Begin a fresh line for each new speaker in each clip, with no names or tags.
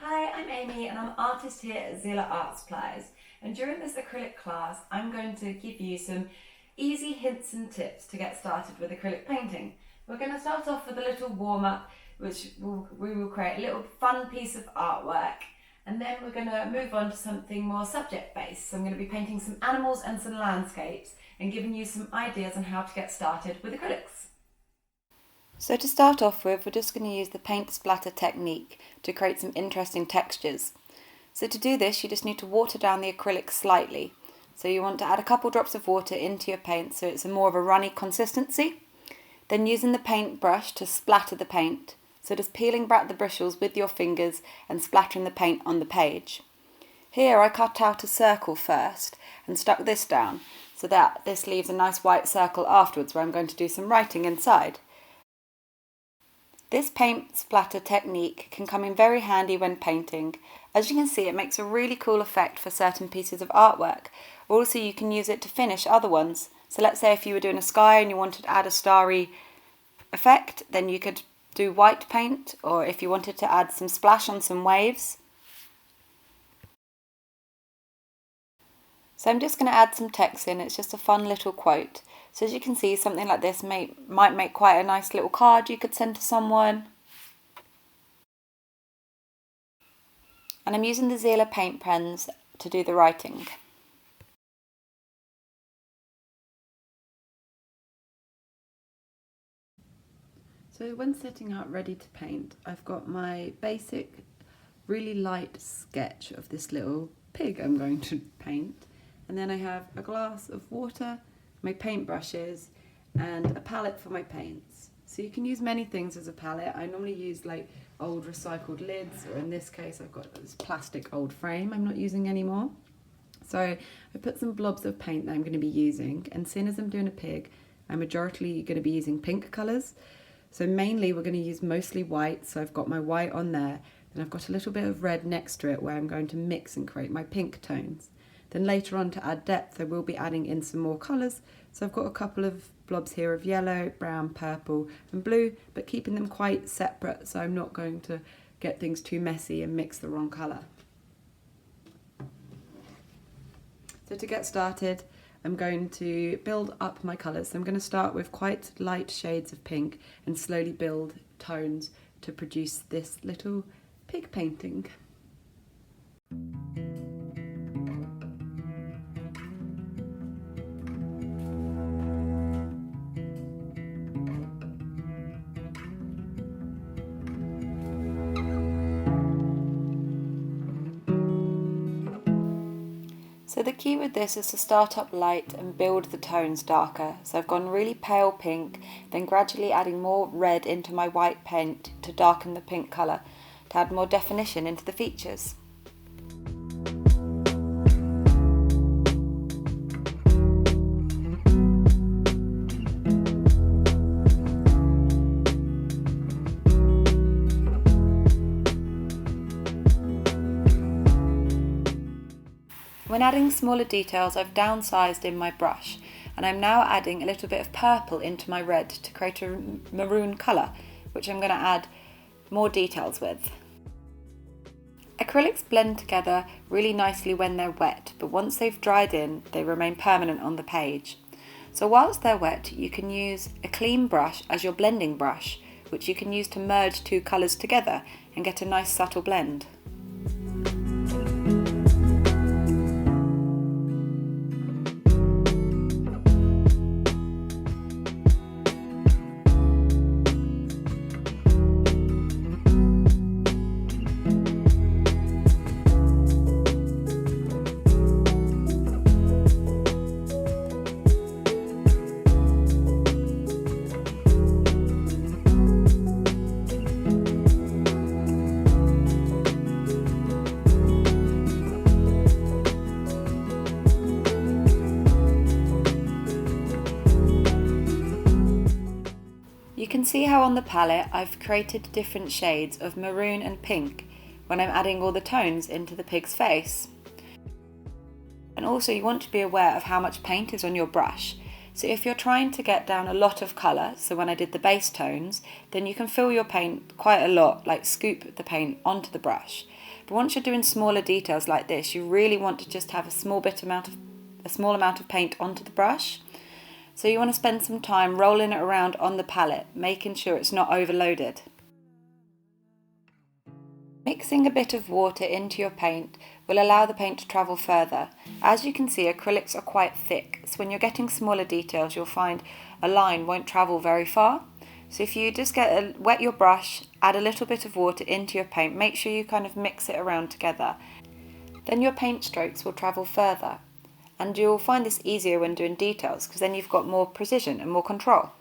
Hi, I'm Amy and I'm an artist here at Zieler Art Supplies, and during this acrylic class I'm going to give you some easy hints and tips to get started with acrylic painting. We're going to start off with a little warm-up we will create a little fun piece of artwork, and then we're going to move on to something more subject-based. So I'm going to be painting some animals and some landscapes and giving you some ideas on how to get started with acrylics.
So to start off with, we're just going to use the paint splatter technique to create some interesting textures. So to do this, you just need to water down the acrylic slightly. So you want to add a couple drops of water into your paint so it's more of a runny consistency. Then using the paintbrush to splatter the paint. So just peeling back the bristles with your fingers and splattering the paint on the page. Here I cut out a circle first and stuck this down so that this leaves a nice white circle afterwards where I'm going to do some writing inside. This paint splatter technique can come in very handy when painting. As you can see, it makes a really cool effect for certain pieces of artwork. Also, you can use it to finish other ones. So let's say if you were doing a sky and you wanted to add a starry effect, then you could do white paint, or if you wanted to add some splash on some waves. So I'm just going to add some text in. It's just a fun little quote. So as you can see, something like this might make quite a nice little card you could send to someone. And I'm using the Zieler paint pens to do the writing.
So when setting out ready to paint, I've got my basic, really light sketch of this little pig I'm going to paint. And then I have a glass of water, my paint brushes, and a palette for my paints. So you can use many things as a palette. I normally use like old recycled lids, or in this case I've got this plastic old frame I'm not using anymore. So I put some blobs of paint that I'm going to be using, and seeing as I'm doing a pig, I'm majority going to be using pink colours. So mainly we're going to use mostly white, so I've got my white on there, and I've got a little bit of red next to it where I'm going to mix and create my pink tones. Then later on, to add depth, I will be adding in some more colours. So I've got a couple of blobs here of yellow, brown, purple and blue, but keeping them quite separate so I'm not going to get things too messy and mix the wrong colour. So to get started, I'm going to build up my colours. So I'm going to start with quite light shades of pink and slowly build tones to produce this little pig painting.
So the key with this is to start up light and build the tones darker. So I've gone really pale pink, then gradually adding more red into my white paint to darken the pink colour, to add more definition into the features. When adding smaller details, I've downsized in my brush, and I'm now adding a little bit of purple into my red to create a maroon colour, which I'm going to add more details with. Acrylics blend together really nicely when they're wet, but once they've dried in, they remain permanent on the page. So whilst they're wet, you can use a clean brush as your blending brush, which you can use to merge two colours together and get a nice subtle blend. You can see how on the palette I've created different shades of maroon and pink when I'm adding all the tones into the pig's face. And also you want to be aware of how much paint is on your brush. So if you're trying to get down a lot of colour, so when I did the base tones, then you can fill your paint quite a lot, like scoop the paint onto the brush. But once you're doing smaller details like this, you really want to just have a small amount of paint onto the brush. So you want to spend some time rolling it around on the palette, making sure it's not overloaded. Mixing a bit of water into your paint will allow the paint to travel further. As you can see, acrylics are quite thick, so when you're getting smaller details, you'll find a line won't travel very far. So if you just wet your brush, add a little bit of water into your paint, make sure you kind of mix it around together. Then your paint strokes will travel further. And you'll find this easier when doing details, because then you've got more precision and more control.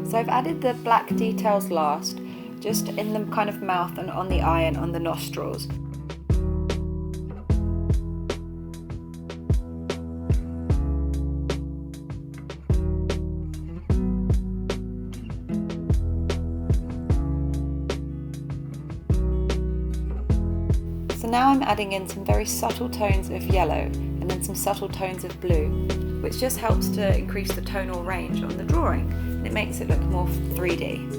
So I've added the black details last, just in the kind of mouth and on the eye and on the nostrils. So now I'm adding in some very subtle tones of yellow and then some subtle tones of blue, which just helps to increase the tonal range on the drawing, and it makes it look more 3D.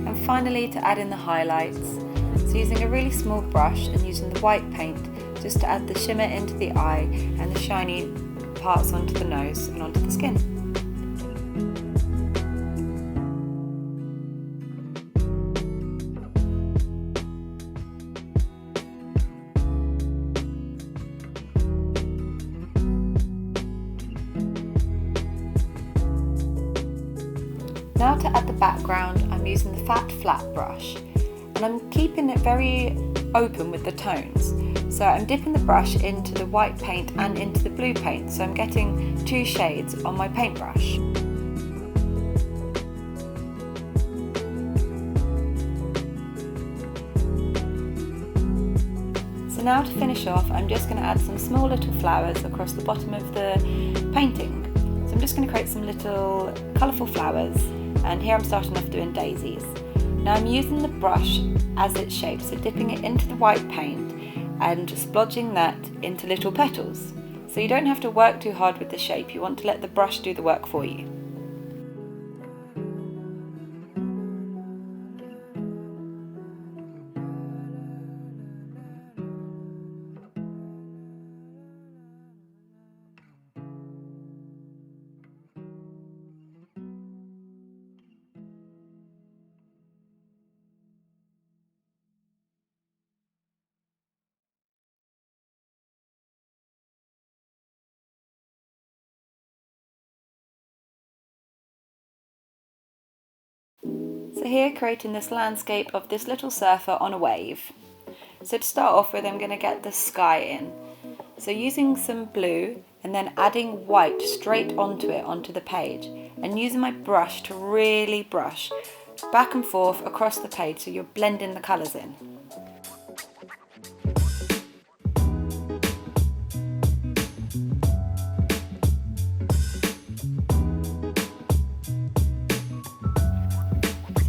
And finally, to add in the highlights, so using a really small brush and using the white paint just to add the shimmer into the eye and the shiny parts onto the nose and onto the skin. Now to add the background, I'm using the fat flat brush, and I'm keeping it very open with the tones. So I'm dipping the brush into the white paint and into the blue paint, so I'm getting two shades on my paintbrush. So now to finish off, I'm just going to add some small little flowers across the bottom of the painting. So I'm just going to create some little colourful flowers, and here I'm starting off doing daisies. Now I'm using the brush as its shape, so dipping it into the white paint and splodging that into little petals. So you don't have to work too hard with the shape, you want to let the brush do the work for you. So here, creating this landscape of this little surfer on a wave. So to start off with, I'm going to get the sky in. So using some blue and then adding white straight onto it, onto the page, and using my brush to really brush back and forth across the page so you're blending the colours in.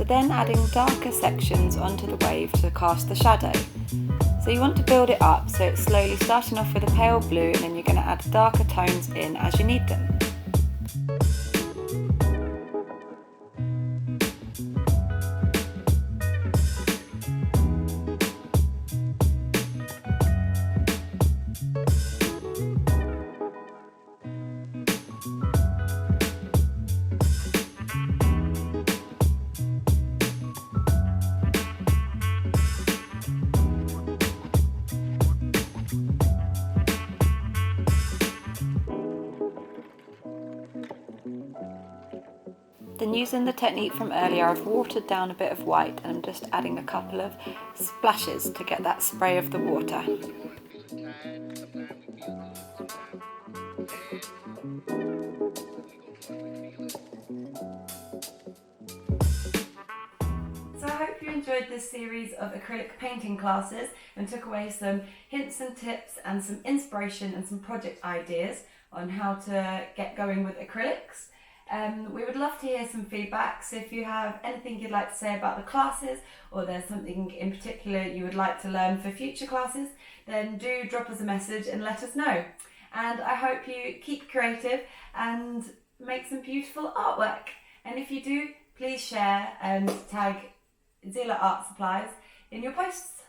Then adding darker sections onto the wave to cast the shadow. So you want to build it up, so it's slowly starting off with a pale blue, and then you're going to add darker tones in as you need them. Then using the technique from earlier, I've watered down a bit of white and I'm just adding a couple of splashes to get that spray of the water. So I hope you enjoyed this series of acrylic painting classes and took away some hints and tips and some inspiration and some project ideas on how to get going with acrylics.
We would love to hear some feedback, so if you have anything you'd like to say about the classes, or there's something in particular you would like to learn for future classes, then do drop us a message and let us know. And I hope you keep creative and make some beautiful artwork. And if you do, please share and tag Zieler Art Supplies in your posts.